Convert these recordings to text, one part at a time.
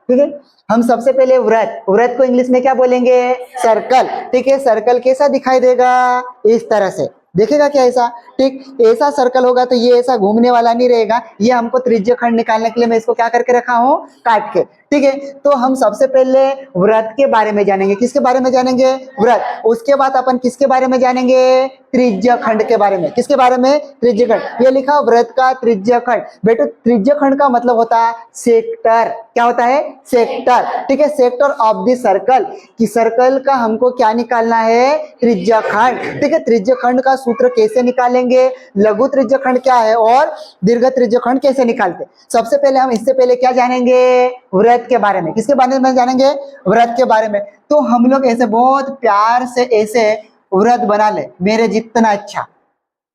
ठीक है। हम सबसे पहले व्रत, व्रत को इंग्लिश में क्या बोलेंगे? सर्कल। ठीक है, सर्कल कैसा दिखाई देगा? इस तरह से देखेगा क्या? ऐसा, ठीक, ऐसा सर्कल होगा तो ये ऐसा घूमने वाला नहीं रहेगा। ये हमको त्रिज्य खंड निकालने के लिए मैं इसको क्या करके रखा हूं? काट के। ठीक है, तो हम सबसे पहले व्रत के बारे में जानेंगे। किसके बारे में जानेंगे? व्रत। उसके बाद अपन किसके बारे में जानेंगे? त्रिज्य खंड के बारे में। किसके बारे में? त्रिज्य खंड। ये लिखा व्रत का त्रिज्य खंड। बेटो त्रिज्य खंड का मतलब होता है सेक्टर। क्या होता है? सेक्टर। ठीक है, सेक्टर ऑफ द सर्कल, कि सर्कल का हमको क्या निकालना है? त्रिज्य खंड। ठीक है, त्रिज्य खंड का सूत्र कैसे निकालेंगे? लघु त्रिज्य खंड क्या है और दीर्घ त्रिज्य खंड कैसे निकालते? सबसे पहले हम इससे पहले क्या जानेंगे? व्रत के बारे में। किसके बारे में जानेंगे? व्रत के बारे में। तो हम लोग ऐसे बहुत प्यार से ऐसे व्रत बना ले, मेरे जितना अच्छा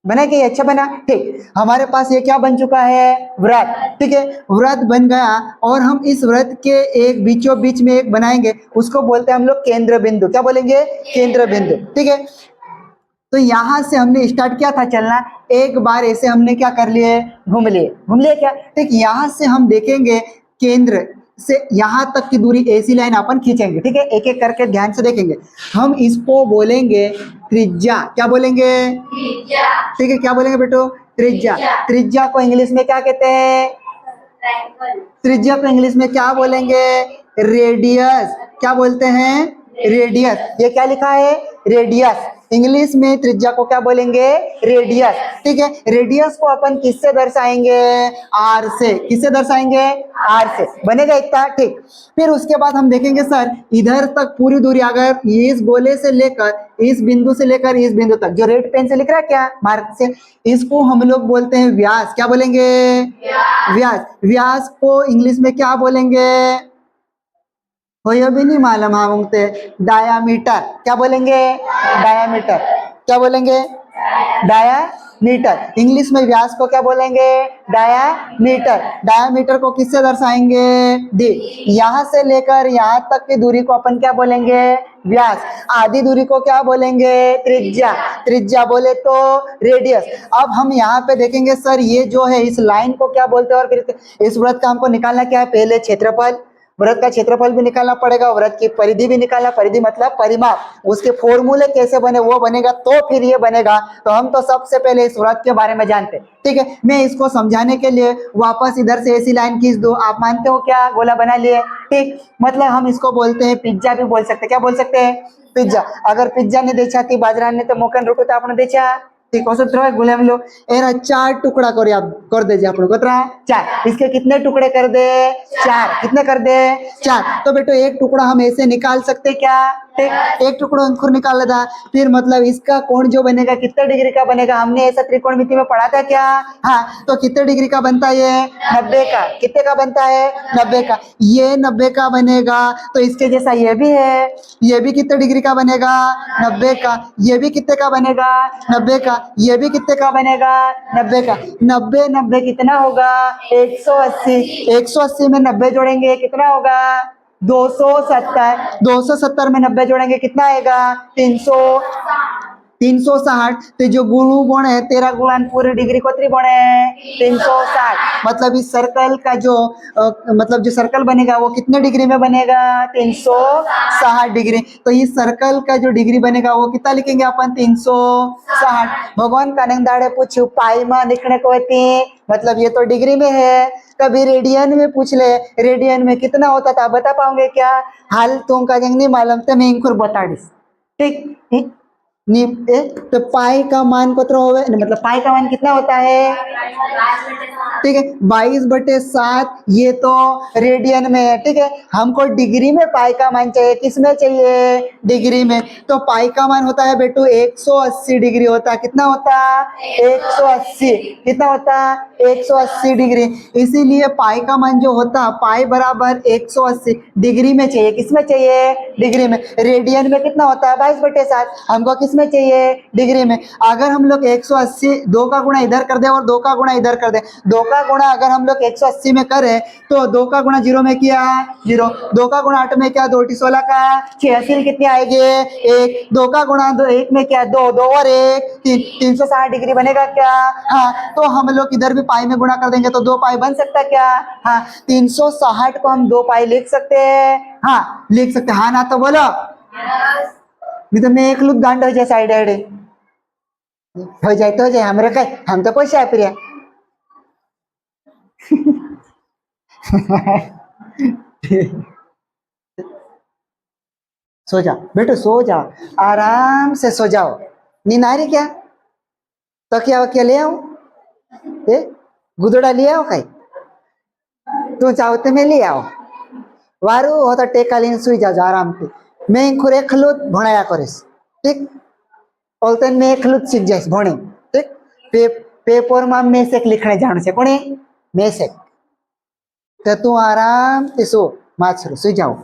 बना कि अच्छा बना। ठीक, हमारे पास ये क्या बन चुका है? व्रत। ठीक है, व्रत बन गया और हम इस व्रत के एक बीचों बीच में एक बनाएंगे, उसको बोलते हैं हम लोग केंद्र बिंदु। क्या बोलेंगे? केंद्र बिंदु। ठीक है, तो यहां से हमने स्टार्ट किया था चलना, एक बार ऐसे हमने क्या कर लिए? घूम लिए क्या? ठीक, यहां से हम देखेंगे केंद्र से यहां तक की दूरी ऐसी लाइन अपन खींचेंगे। ठीक है, एक एक करके ध्यान से देखेंगे। हम इसको बोलेंगे त्रिज्या। क्या बोलेंगे? त्रिज्या। ठीक है, क्या बोलेंगे बेटो? त्रिज्या। त्रिज्या को इंग्लिश में क्या कहते हैं? त्रिज्या को इंग्लिश में क्या बोलेंगे? रेडियस। क्या बोलते हैं? रेडियस। ये क्या लिखा है? रेडियस। इंग्लिश में त्रिज्या को क्या बोलेंगे? रेडियस। ठीक है, रेडियस को अपन किससे दर्शाएंगे? आर से। किससे दर्शाएंगे? आर से। बनेगा इतना। ठीक, फिर उसके बाद हम देखेंगे सर इधर तक पूरी दूरी, अगर इस गोले से लेकर इस बिंदु से लेकर इस बिंदु तक, जो रेड पेन से लिख रहा है क्या मार्क से, इसको हम लोग बोलते हैं व्यास। क्या बोलेंगे? व्यास। व्यास को इंग्लिश में क्या बोलेंगे? हो यह भी नहीं मालूम हमसे। डायामीटर। क्या बोलेंगे? डायामीटर। क्या बोलेंगे? डायामीटर। इंग्लिश में व्यास को क्या बोलेंगे? डायामीटर। डायामीटर को किससे दर्शाएंगे? डी। यहां से लेकर यहां तक की दूरी को अपन क्या बोलेंगे? व्यास। आधी दूरी को क्या बोलेंगे? त्रिज्या। त्रिज्या बोले तो रेडियस। अब हम यहाँ पे देखेंगे सर ये जो है इस लाइन को क्या बोलते हैं, और फिर इस व्रत का हमको निकालना क्या है? पहले क्षेत्रफल, व्रत का क्षेत्रफल भी निकालना पड़ेगा, व्रत की परिधि भी निकालना। परिधि मतलब परिमाप, उसके फॉर्मूले कैसे बने वो बनेगा, तो फिर ये बनेगा। तो हम तो सबसे पहले इस व्रत के बारे में जानते हैं। ठीक है, मैं इसको समझाने के लिए वापस इधर से ऐसी लाइन खींच दो। आप मानते हो क्या? गोला बना लिए। ठीक, मतलब हम इसको बोलते हैं पिज्जा भी बोल सकते हैं। क्या बोल सकते हैं? पिज्जा। अगर पिज्जा ने देचा थी बाजराने तो मोकन रोटो तो आपने देचा। ठीक, गुलाम लो एरा 4 टुकड़ा कर दे आप लोग 4। इसके कितने टुकड़े कर दे? 4। कितने कर दे? 4। तो बेटो एक टुकड़ा हम ऐसे निकाल सकते क्या? ठीक, एक टुकड़ा अंकुर निकाल लेता। फिर मतलब इसका कोण जो बनेगा कितने डिग्री का बनेगा? हमने ऐसा त्रिकोणमिति में पढ़ा था क्या? हाँ, तो कितने डिग्री का बनता है ये? 90 का। कितने का बनता है? 90 का। ये 90 का बनेगा, तो इसके जैसा ये भी है, ये भी कितने डिग्री का बनेगा? 90 का। ये भी कितने का बनेगा? 90 का। ये भी कितने का बनेगा? 90 का। 90 90 कितना होगा? 180। 180 में 90 जोड़ेंगे कितना होगा? 270। 270 में 90 जोड़ेंगे कितना आएगा? 360। तो जो गुरु गुण है 13 गुणन पूरी डिग्री को त्रिगुण है 360। मतलब इस सर्कल का जो मतलब जो सर्कल बनेगा वो कितने डिग्री में बनेगा? 360 डिग्री। तो इस सर्कल का जो डिग्री बनेगा वो कितना लिखेंगे अपन? 360। भगवान कानंदाड़े पूछू पाई में लिखने को होती, मतलब ये तो डिग्री में है। कभी रेडियन में पूछ ले, रेडियन में कितना होता था बता पाओगे क्या? हाल तुमका जंग नहीं मालूम तो मैं इंकुर बता दिस। ठीक, तो पाई का मान कितना होवे, मतलब पाई का मान कितना होता है? ठीक है, 22/7। ये तो रेडियन में है। ठीक है, हमको डिग्री में पाई का मान चाहिए। किस में चाहिए? डिग्री में। तो पाई का मान होता है बेटू 180 डिग्री होता है। कितना होता? 180। कितना होता? 180 डिग्री। इसीलिए पाई का मान जो होता पाई बराबर 180 डिग्री में चाहिए। किस में चाहिए? डिग्री में। रेडियन में कितना होता है? 22/7। हमको किस किस में चाहिए, डिग्री में। अगर हम लोग 180 2 का गुणा इधर कर दे और 2 का गुणा इधर कर दे, 2 का गुणा अगर हम लोग 180 में करें तो 2 का गुणा 0 में किया 0, 2 का गुणा 8 में क्या 2 × 16 का 86 कितनी आएगी 1, 2 का गुणा 1 में क्या 2, 2 और 1 3, 360 डिग्री बनेगा क्या। हाँ, तो हम लोग इधर भी पाई में गुणा कर देंगे तो 2 पाई बन सकता है क्या। हाँ, 360 को हम 2 पाई लिख सकते हैं। हाँ, लिख सकते हैं। हाँ ना तो बोलो। नहीं तो मैं एक लुक गांड हो जाए साइड आइड हो जाए तो हो जाए, हमरे कहीं हम तो पैसे आप रहे सो जा बेटो, सो जा, आराम से सो जाओ। नींद आ रही क्या, तो क्या ले आओ, गुदड़ा ले आओ कहीं, तू चाहो तो मैं ले आओ वारू हो तो टेका लीन सुई जा आराम से। मैं खुरे खलूत भणाया करिस, ठीक, बोलते मैं खलूत सीख जाइस भणे, ठीक। पेपर में मेसेक लिखने जाने से कोने मेसेक, तो तू आराम से सो माछरो सुई जाओ।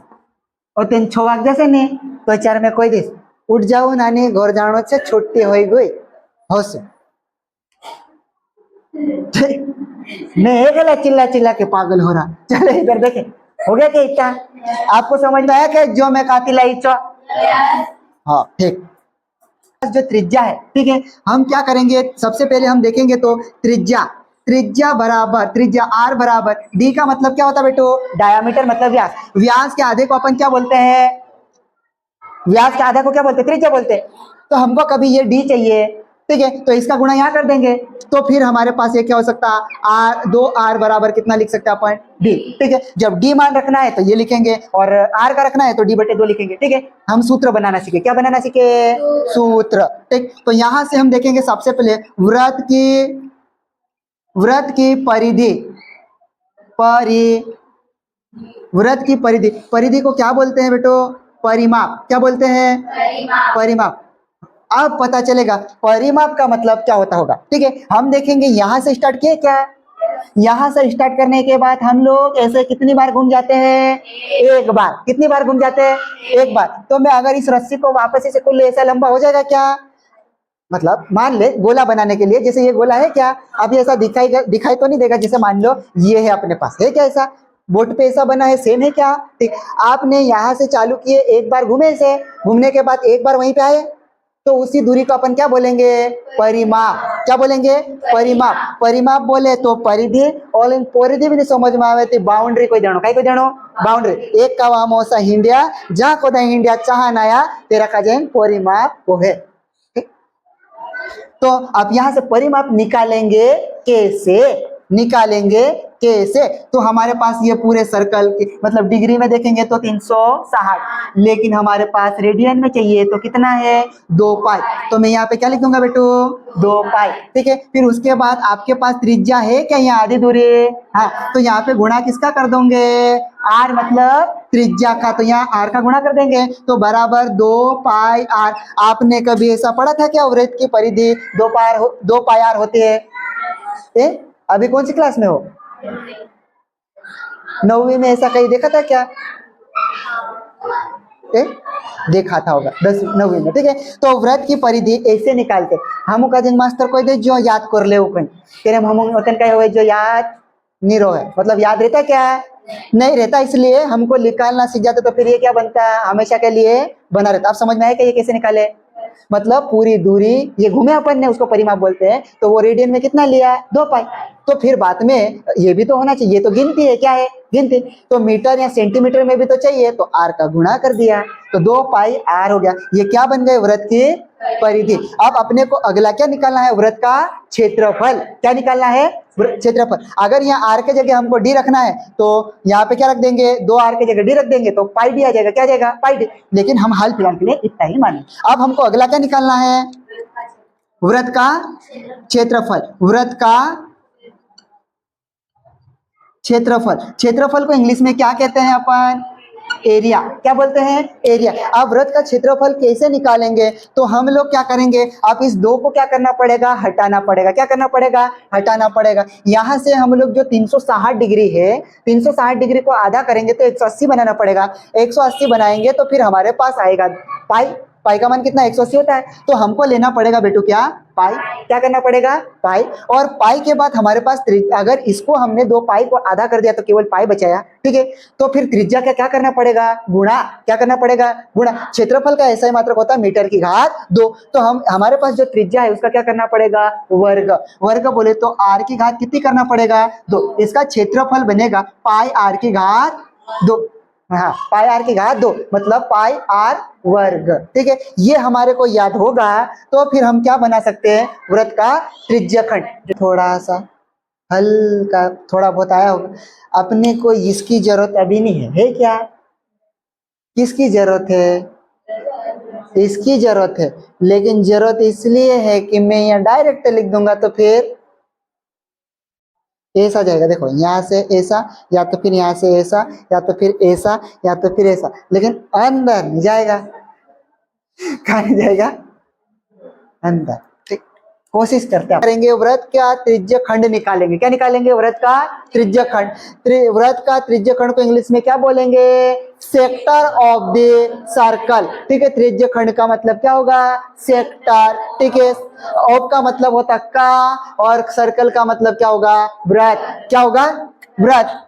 और तेन 6 वाग जैसे ने तो 4 में कोई दिस उठ जाओ नानी घर जानो से छुट्टी हो गई होस। मैं एक चिल्ला चिल्ला के पागल हो रहा। चलो इधर देखे, हो गया क्या इतना, आपको समझ में आया क्या जो मैं काती लाई चो। हाँ ठीक, जो त्रिज्या है, ठीक है, हम क्या करेंगे सबसे पहले हम देखेंगे तो त्रिज्या, त्रिज्या बराबर त्रिज्या आर बराबर डी का मतलब क्या होता है बेटो, डायामीटर मतलब व्यास। व्यास के आधे को अपन क्या बोलते हैं, व्यास के आधा को क्या बोलते हैं, त्रिज्या बोलते हैं। तो हमको कभी ये डी चाहिए, ठीक है, तो इसका गुणा यहाँ कर देंगे तो फिर हमारे पास ये क्या हो सकता है आर, 2r बराबर कितना लिख सकते हैं अपन डी, ठीक है। जब डी मान रखना है तो ये लिखेंगे और r का रखना है तो d/2 लिखेंगे, ठीक है। हम सूत्र बनाना सीखे, क्या बनाना सीखे, सूत्र, ठीक। तो यहां से हम देखेंगे सबसे पहले वृत्त की परिधि, वृत्त की परिधि, परिधि को क्या बोलते हैं बेटो, परिमाप, क्या बोलते हैं, परिमाप। अब पता चलेगा परिमाप का मतलब क्या होता होगा, ठीक है। हम देखेंगे यहां से स्टार्ट किए क्या, यहां से स्टार्ट करने के बाद हम लोग ऐसे कितनी बार घूम जाते हैं, एक बार। कितनी बार घूम जाते हैं, एक बार। तो मैं अगर इस रस्सी को वापस से खोल ले ऐसा लंबा हो जाएगा क्या, मतलब मान ले गोला बनाने के लिए जैसे ये गोला है क्या, अभी ऐसा दिखाई तो नहीं देगा, जैसे मान लो ये है अपने पास, है क्या ऐसा बोट पे ऐसा बना है, सेम है क्या, ठीक। आपने यहाँ से चालू किए, एक बार घूमे से, घूमने के बाद एक बार वहीं पे आए तो उसी दूरी को अपन क्या बोलेंगे, परिमाप। क्या बोलेंगे, परिमाप। परिमाप बोले तो परिधि, और इन परिधि भी नहीं समझ में आवे तो बाउंड्री कोई जानो, कोई जानो बाउंड्री। एक का वाम होसा हिंडिया, जहाँ को हिंडिया चाह नया तेरा का जैन परिमाप को है। तो आप यहां से परिमाप निकालेंगे कैसे, निकालेंगे कैसे, तो हमारे पास ये पूरे सर्कल की मतलब डिग्री में देखेंगे तो 360, लेकिन हमारे पास रेडियन में चाहिए तो कितना है 2 पाई। तो मैं यहाँ पे क्या लिख दूंगा बेटू 2 पाई, ठीक है। फिर उसके बाद आपके पास त्रिज्या है क्या, यहाँ आधी दूरी, हाँ, तो यहाँ पे गुणा किसका कर दोगे, आर मतलब त्रिज्या का, तो यहाँ आर का गुणा कर देंगे तो बराबर 2 पाई आर। आपने कभी ऐसा पढ़ा था क्या, वृत्त की परिधि 2 पाई आर होती है, अभी कौन सी क्लास में हो, 9वीं में ऐसा कहीं देखा था क्या, देखा था होगा 9वीं में, ठीक है। तो वृत्त की परिधि ऐसे निकालते हम का जिन मास्टर कोई दे जो याद कर ले ओकन तेरे हम ओकन का हो जो याद नहीं रहे, मतलब याद रहता क्या, नहीं रहता, इसलिए हमको निकालना सीख जाते तो फिर ये क्या बनता है, हमेशा के लिए बना रहता। आप समझ में आया कि ये कैसे निकाले, मतलब पूरी दूरी ये घूमे अपन ने उसको परिमाप बोलते हैं, तो वो रेडियन में कितना लिया 2 पाई। तो फिर बाद में ये भी तो होना चाहिए, ये तो गिनती है, क्या है गिनती, तो मीटर या सेंटीमीटर में भी तो चाहिए, तो आर का गुणा कर दिया तो 2 पाई आर हो गया। ये क्या बन गए, वृत्त की परिधि। अब अपने को अगला क्या निकालना है, वृत्त का क्षेत्रफल। क्या निकालना है, क्षेत्रफल। अगर यहाँ आर के जगह हमको डी रखना है तो यहाँ पे क्या रख देंगे, 2 आर के जगह डी रख देंगे तो पाई डी आ जाएगा, क्या आ जाएगा पाई डी। लेकिन हम हाल फिलहाल के लिए इतना ही माने। अब हमको अगला क्या निकालना है, वृत्त का क्षेत्रफल। वृत्त का क्षेत्रफल, क्षेत्रफल को इंग्लिश में क्या कहते हैं अपन, एरिया। क्या बोलते हैं, एरिया। अब वृत्त का क्षेत्रफल कैसे निकालेंगे, तो हम लोग क्या करेंगे, आप इस 2 को क्या करना पड़ेगा, हटाना पड़ेगा। क्या करना पड़ेगा, हटाना पड़ेगा। यहां से हम लोग जो 360 डिग्री है, 360 डिग्री को आधा करेंगे तो 180 बनाना पड़ेगा। 180 बनाएंगे तो फिर हमारे पास आएगा पाई। पाई का मान कितना 180 होता है, तो हमको लेना पड़ेगा बेटू क्या, पाई। क्या करना पड़ेगा, पाई। और पाई के बाद हमारे पास अगर इसको हमने 2 पाई को आधा कर दिया तो केवल पाई बचाया, ठीक है। तो फिर त्रिज्या का क्या करना पड़ेगा, गुणा। क्या करना पड़ेगा, गुणा। क्षेत्रफल का ऐसा ही मात्रक होता है मीटर की घात 2, तो हमारे पास जो त्रिज्या है उसका क्या करना पड़ेगा, वर्ग। वर्ग बोले तो आर की घात कितनी करना पड़ेगा, 2। इसका क्षेत्रफल बनेगा पाई आर की घात 2। हाँ, पाई आर की घात 2 मतलब पाई आर वर्ग, ठीक है। ये हमारे को याद होगा तो फिर हम क्या बना सकते हैं, वृत्त का त्रिज्यखंड। थोड़ा सा हल्का थोड़ा बहुत आया होगा, अपने को इसकी जरूरत अभी नहीं है क्या, किसकी जरूरत है, इसकी जरूरत है। लेकिन जरूरत इसलिए है कि मैं यहाँ डायरेक्ट लिख दूंगा तो फिर ऐसा जाएगा, देखो यहाँ से ऐसा, या तो फिर यहाँ से ऐसा, या तो फिर ऐसा, या तो फिर ऐसा, लेकिन अंदर नहीं जाएगा। कहाँ नहीं जाएगा, अंदर। ठीक, कोशिश करते हैं, करेंगे वृत्त का त्रिज्य खंड निकालेंगे। क्या निकालेंगे, वृत्त का त्रिज्य खंड। वृत्त का त्रिज्य खंड को इंग्लिश में क्या बोलेंगे, सेक्टर ऑफ द सर्कल, ठीक है। त्रिज्य खंड का मतलब क्या होगा, सेक्टर, ठीक है। ऑफ का मतलब होता का, और सर्कल का मतलब क्या होगा, वृत्त। क्या होगा, वृत्त।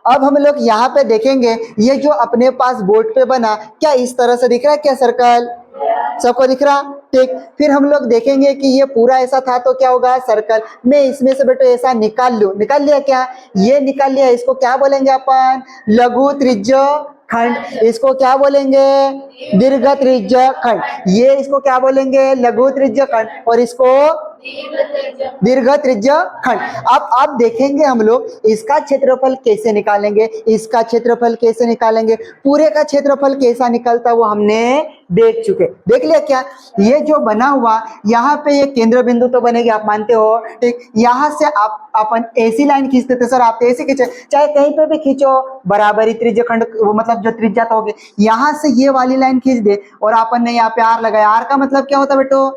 अब हम लोग यहाँ पे देखेंगे, ये जो अपने पास बोर्ड पे बना, क्या इस तरह से दिख रहा है क्या सर्कल, सबको दिख रहा, ठीक। फिर हम लोग देखेंगे कि ये पूरा ऐसा था तो क्या होगा, सर्कल। मैं इसमें से बेटा ऐसा निकाल लूं, निकाल लिया क्या, ये निकाल लिया, इसको क्या बोलेंगे अपन, लघु त्रिज्य खंड। इसको क्या बोलेंगे, दीर्घ त्रिज्य खंड। ये इसको क्या बोलेंगे, लघु त्रिज्य खंड, और इसको दीर्घ त्रिज्य खंड। अब आप देखेंगे हम लोग इसका क्षेत्रफल कैसे निकालेंगे, इसका क्षेत्रफल कैसे निकालेंगे, पूरे का क्षेत्रफल कैसा निकलता वो हमने देख चुके, देख लिया क्या। ये जो बना हुआ यहाँ पे ये केंद्र बिंदु तो बनेगी, आप मानते हो, ठीक। यहाँ से आप अपन ऐसी लाइन खींचते थे सर, आप तो ऐसे खींचे, चाहे कहीं पे भी खींचो बराबरी त्रिज्य खंड, मतलब जो त्रिज्या तो होगी, यहाँ से ये वाली लाइन खींच दे और अपन ने यहाँ पे आर लगाया। आर का मतलब क्या होता है बेटो,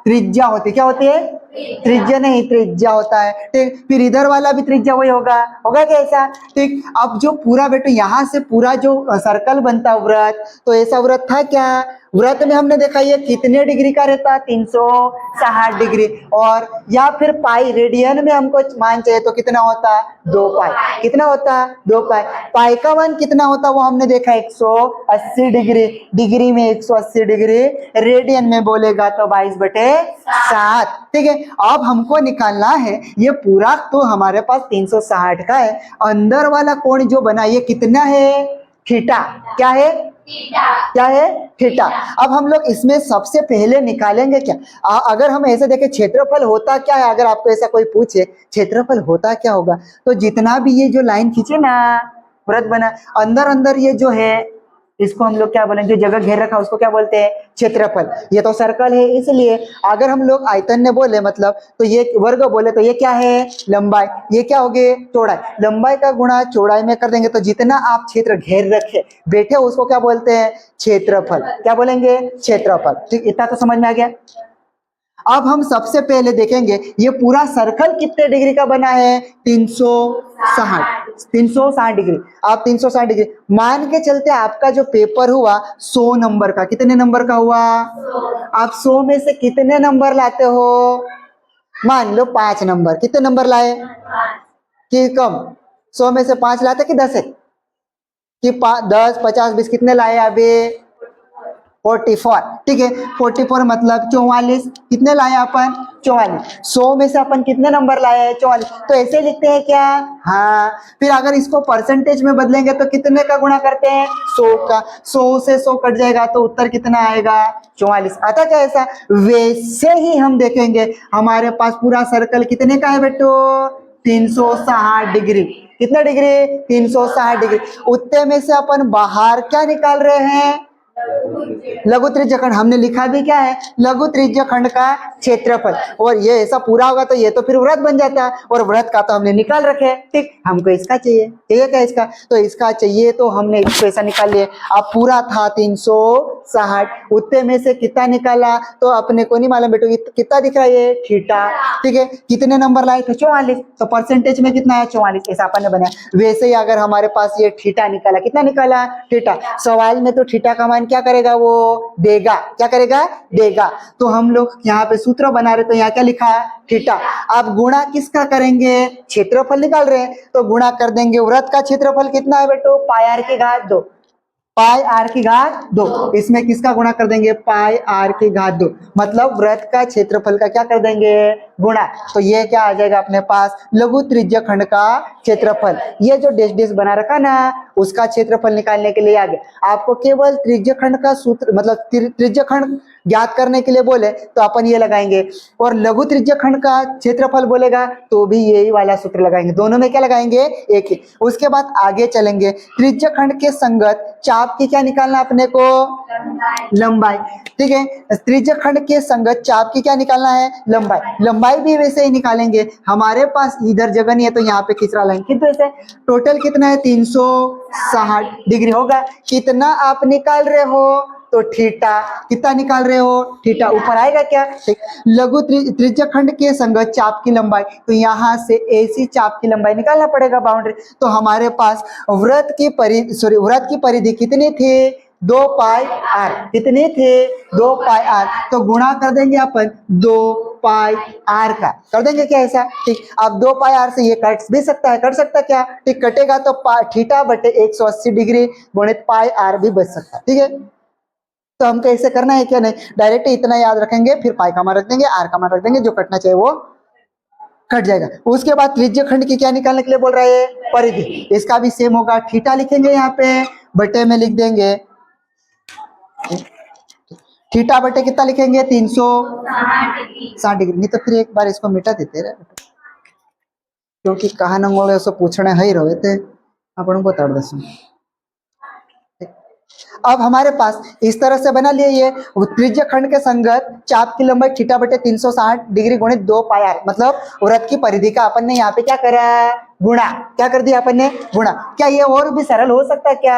त्रिज्या होती, क्या होती है, त्रिज्या नहीं, त्रिज्या होता है, ठीक। फिर इधर वाला भी त्रिज्या वही होगा, होगा क्या ऐसा, ठीक। अब जो पूरा बेटो यहाँ से पूरा जो सर्कल बनता वृत्त, तो ऐसा वृत्त था क्या, वृत्त में हमने देखा ये कितने डिग्री का रहता, 360 डिग्री। और या फिर पाई, रेडियन में हमको मान चाहिए तो कितना होता, 2 पाई। कितना होता, 2 पाई। पाई का मान कितना होता वो हमने देखा 180 डिग्री, डिग्री में 180 डिग्री, रेडियन में बोलेगा तो 22/7, ठीक है। अब हमको निकालना है ये पूरा, तो हमारे पास 360 का है, अंदर वाला कोण जो बना ये कितना है, थीटा। क्या है, क्या है, थीटा। अब हम लोग इसमें सबसे पहले निकालेंगे क्या, अगर हम ऐसे देखें क्षेत्रफल होता क्या है, अगर आपको ऐसा कोई पूछे क्षेत्रफल होता क्या होगा, तो जितना भी ये जो लाइन खींचे ना, वृत्त बना, अंदर अंदर ये जो है इसको हम लोग क्या बोलेंगे, जो जगह घेर रखा उसको क्या बोलते हैं, क्षेत्रफल। ये तो सर्कल है, इसलिए अगर हम लोग आयतन ने बोले मतलब, तो ये वर्ग बोले तो ये क्या है, लंबाई। ये क्या होगी, चौड़ाई। लंबाई का गुणा चौड़ाई में कर देंगे तो जितना आप क्षेत्र घेर रखे बैठे उसको क्या बोलते हैं, क्षेत्रफल। क्या बोलेंगे, क्षेत्रफल, ठीक। इतना तो समझ में आ गया। अब हम सबसे पहले देखेंगे ये पूरा सर्कल कितने डिग्री का बना है, 360 डिग्री। आप 360 डिग्री मान के चलते, आपका जो पेपर हुआ 100 नंबर का, कितने नंबर का हुआ, आप 100 में से कितने नंबर लाते हो, मान लो 5 नंबर। कितने नंबर लाए, कि कम, 100 में से 5 लाते कि 10 है, कि 10, 50, 20 कितने लाए अभी, 44, ठीक है। 44 मतलब 44, कितने लाए अपन, 44। 100 में से अपन कितने नंबर लाए, 44, तो ऐसे लिखते हैं क्या, हाँ। फिर अगर इसको परसेंटेज में बदलेंगे तो कितने का गुणा करते हैं, 100 का। 100 से 100 कट जाएगा तो उत्तर कितना आएगा, 44। आता क्या ऐसा। वैसे ही हम देखेंगे हमारे पास पूरा सर्कल कितने का है बेटो, 360 डिग्री। कितना डिग्री, 360 डिग्री। उत्तर में से अपन बाहर क्या निकाल रहे हैं, लघु त्रिज्य खंड। हमने लिखा भी क्या है, लघु त्रिज्य खंड का क्षेत्रफल। और ये ऐसा पूरा होगा तो ये तो फिर वृत्त बन जाता है, और वृत्त का तो हमने निकाल रखे, ठीक। हमको इसका चाहिए, चाहिए क्या इसका, तो इसका चाहिए तो हमने इसको ऐसा निकाल लिया। अब पूरा था 360, उत्तर में से कितना निकाला तो अपने को नहीं मालूम बेटो, कितना दिख रहा है ये, थीटा, ठीक है। कितने नंबर लाए थे, 44, तो परसेंटेज में कितना है, 44, ऐसा अपन ने बनाया। वैसे ही अगर हमारे पास ये थीटा निकाला, कितना निकाला, थीटा। सवाल में तो थीटा का मान मान क्या करेगा, वो देगा, क्या करेगा, देगा। तो हम लोग यहाँ पे सूत्र बना रहे, तो यहाँ क्या लिखा है, थीटा। अब गुणा किसका करेंगे, क्षेत्रफल निकाल रहे हैं, तो गुणा कर देंगे। वृत्त का क्षेत्रफल कितना है बेटो, पाई आर की घात 2, पाई आर की घात 2। इसमें किसका गुणा कर देंगे, पाई आर की घात 2, मतलब वृत्त का क्षेत्रफल का क्या कर देंगे, गुणा। तो ये क्या आ जाएगा अपने पास, लघु त्रिज्य खंड का क्षेत्रफल। ये जो डेश डेश बना रखा ना, उसका क्षेत्रफल निकालने के लिए आगे आपको केवल त्रिज्य खंड का सूत्र, मतलब त्रिज्य खंड ज्ञात करने के लिए बोले तो अपन ये लगाएंगे, और लघु त्रिज्य खंड का क्षेत्रफल बोलेगा तो भी यही वाला सूत्र लगाएंगे। दोनों में क्या लगाएंगे, एक ही। उसके बाद आगे चलेंगे, त्रिज्य खंड के संगत चाप की क्या निकालना अपने को, लंबाई। ठीक है, त्रिज्य खंड के संगत चाप की क्या निकालना है, लंबाई। लंबाई भी वैसे ही निकालेंगे, हमारे पास इधर जगह नहीं है तो यहाँ पे खिचड़ा लाइन कितने से, टोटल कितना है 360 डिग्री होगा। कितना आप निकाल रहे हो, तो थीटा, कितना निकाल रहे हो, थीटा। ऊपर आएगा क्या, लघु त्रिज्य खंड के संगत चाप की लंबाई, तो यहाँ से ऐसी चाप की लंबाई निकालना पड़ेगा, बाउंड्री। तो हमारे पास वृत्त की परिधि कितनी थी, 2 पाई आर, कितने थे, 2 पाई आर। तो गुणा कर देंगे अपन 2 पाई आर का, कर देंगे क्या ऐसा, ठीक। अब 2 पाई आर से ये कट भी सकता है, कर सकता है क्या, ठीक, कटेगा तो थीटा बटे 180 डिग्री गुणित पाई आर भी बच सकता है, ठीक है। तो हमको ऐसे करना है क्या, नहीं, डायरेक्ट इतना याद रखेंगे, फिर पाई का मान रख देंगे, आर का मान रख देंगे, जो कटना चाहिए वो कट जाएगा। उसके बाद त्रिज्य खंड की क्या निकालने के लिए बोल रहा है, परिधि। इसका भी सेम होगा, थीटा लिखेंगे यहाँ पे, बटे में लिख देंगे थीटा बटे कितना लिखेंगे, 360 डिग्री। नहीं तो फिर एक बार इसको मिटा देते रहे, क्योंकि कहा नंगोले उसको पूछने है ही रहे थे अपन को बता दस। अब हमारे पास इस तरह से बना लिए, ये त्रिज्य खंड के संगत चाप की लंबाई थीटा बटे 360 डिग्री गुणित 2 पाई आर, मतलब वृत्त की परिधि का अपन ने यहाँ पे क्या करा, गुणा। क्या कर दिया अपन ने, गुणा। क्या ये और भी सरल हो सकता है क्या,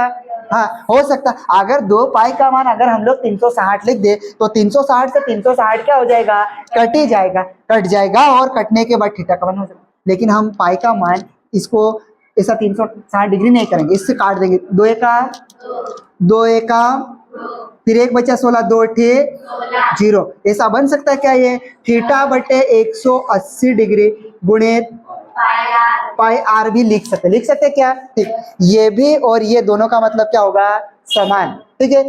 हाँ हो सकता। अगर 2 पाई का मान अगर हम लोग 360 लिख दे तो 360 से 360 क्या हो जाएगा, कट ही जाएगा, कट जाएगा, और कटने के बाद थीटा का मान हो जाएगा। लेकिन हम पाई का मान इसको ऐसा 360 डिग्री नहीं करेंगे, इससे काट देंगे, 2 एका, फिर 1 बचा 16, 2 ठे 0, ऐसा बन सकता है क्या, ये थीटा बटे 180 डिग्री गुणित पाई आर भी लिख सकते क्या, ठीक। ये भी और ये दोनों का मतलब क्या होगा, समान, ठीक है।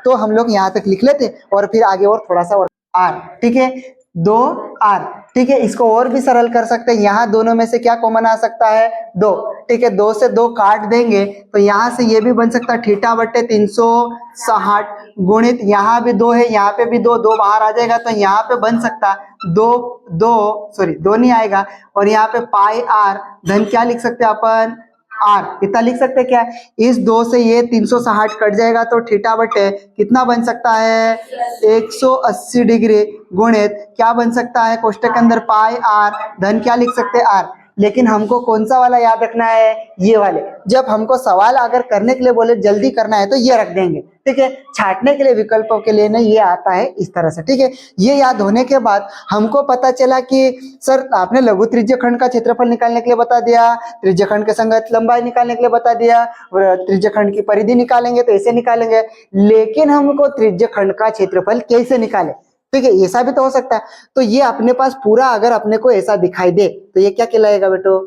तो हम लोग यहाँ तक लिख लेते और फिर आगे और थोड़ा सा और आर, ठीक है, 2 आर, ठीक है। इसको और भी सरल कर सकते हैं, यहाँ दोनों में से क्या कॉमन आ सकता है, 2, ठीक है। 2 से 2 काट देंगे तो यहाँ से ये भी बन सकता है थीटा बटे 360 गुणित, यहाँ भी 2 है, यहाँ पे भी 2 बाहर आ जाएगा, तो यहाँ पे बन सकता 2 नहीं आएगा, और यहाँ पे पाई आर धन क्या लिख सकते हैं अपन, आर, कितना लिख सकते हैं क्या, इस 2 से ये 360 कट जाएगा, तो थीटा बटे कितना बन सकता है, 180 डिग्री गुणित क्या बन सकता है, कोष्टक के अंदर पाई आर धन क्या लिख सकते हैं, आर। लेकिन हमको कौन सा वाला याद रखना है, ये वाले। जब हमको सवाल अगर करने के लिए बोले जल्दी करना है तो ये रख देंगे, ठीक है। छाटने के लिए विकल्पों के लिए ना ये आता है इस तरह से, ठीक है। ये याद होने के बाद हमको पता चला कि सर आपने लघु त्रिज्य खंड का क्षेत्रफल निकालने के लिए बता दिया, त्रिज्य खंड के संगत लंबाई निकालने के लिए बता दिया, त्रिज्य खंड की परिधि निकालेंगे तो ऐसे निकालेंगे, लेकिन हमको त्रिज्य खंड का क्षेत्रफल कैसे निकाले, ठीक है, ऐसा भी तो हो सकता है। तो ये अपने पास पूरा अगर अपने को ऐसा दिखाई दे तो ये क्या कहलाएगा बेटो,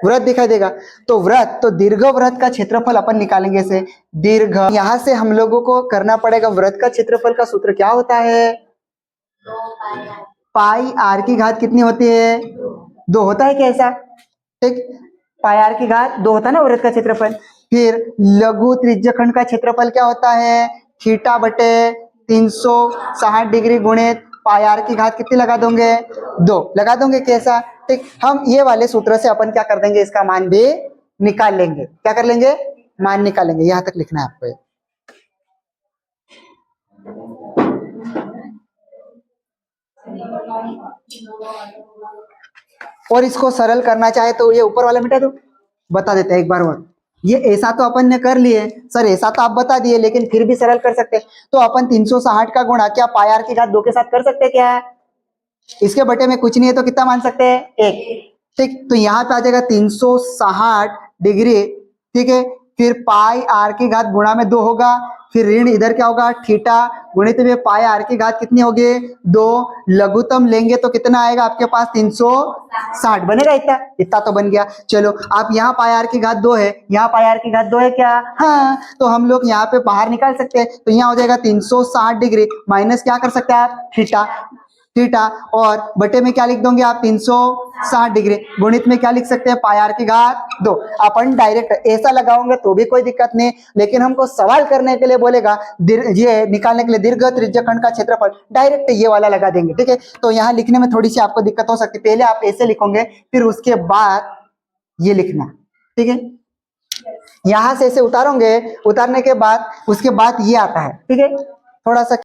वृत्त दिखाई देगा। तो वृत्त, तो दीर्घ वृत्त का क्षेत्रफल अपन निकालेंगे ऐसे, दीर्घ, यहां से हम लोगों को करना पड़ेगा, वृत्त का क्षेत्रफल का सूत्र क्या होता है, पाई आर की घात कितनी होती है, 2 होता है क्या ऐसा, ठीक। पाई आर की घात 2 होता है ना वृत्त का क्षेत्रफल। फिर लघु त्रिज्य खंड का क्षेत्रफल क्या होता है, थीटा बटे 360 डिग्री गुणित पाई आर की घात कितनी लगा दोगे, 2 लगा दोगे कैसा, ठीक। हम ये वाले सूत्र से अपन क्या कर देंगे, इसका मान भी निकाल लेंगे, क्या कर लेंगे, मान निकालेंगे। यहां तक लिखना है आपको। और इसको सरल करना चाहे तो ये ऊपर वाला मिटा दो, बता देते हैं एक बार और। ये ऐसा तो अपन ने कर लिए सर, ऐसा तो आप बता दिए, लेकिन फिर भी सरल कर सकते हैं। तो अपन 360 का गुणा क्या पाई आर की घात 2 के साथ कर सकते हैं क्या, इसके बटे में कुछ नहीं है तो कितना मान सकते हैं, 1, ठीक। तो यहाँ पे आ जाएगा 360 डिग्री, ठीक है। फिर पाई आर की घात गुणा में 2 होगा, फिर ऋण इधर क्या होगा, थीटा गुणित में पाई आर की घात कितनी होगी, 2, लघुत्तम लेंगे तो कितना आएगा आपके पास, 360 बनेगा, इतना इतना तो बन गया। चलो आप यहाँ पाई आर की घात 2 है, यहाँ पाई आर की घात 2 है क्या, हाँ, तो हम लोग यहाँ पे बाहर निकाल सकते हैं, तो यहाँ हो जाएगा 360 डिग्री माइनस क्या कर सकते हैं आप, थीटा, थीटा, और बटे में क्या लिख दोगे आप, 360 डिग्री, गुणित में क्या लिख सकते हैं, पाई आर की घात 2। अपन डायरेक्ट ऐसा लगाओगे तो भी कोई दिक्कत नहीं, लेकिन हमको सवाल करने के लिए बोलेगा ये निकालने के लिए दीर्घ त्रिज्यखंड का क्षेत्रफल, डायरेक्ट ये वाला लगा देंगे, ठीक है। तो यहाँ लिखने में थोड़ी सी आपको दिक्कत हो सकती है, पहले आप ऐसे लिखोगे फिर उसके बाद ये लिखना, ठीक है। यहां से ऐसे उतारोगे, उतारने के बाद उसके बाद ये आता है, ठीक है, थोड़ा सा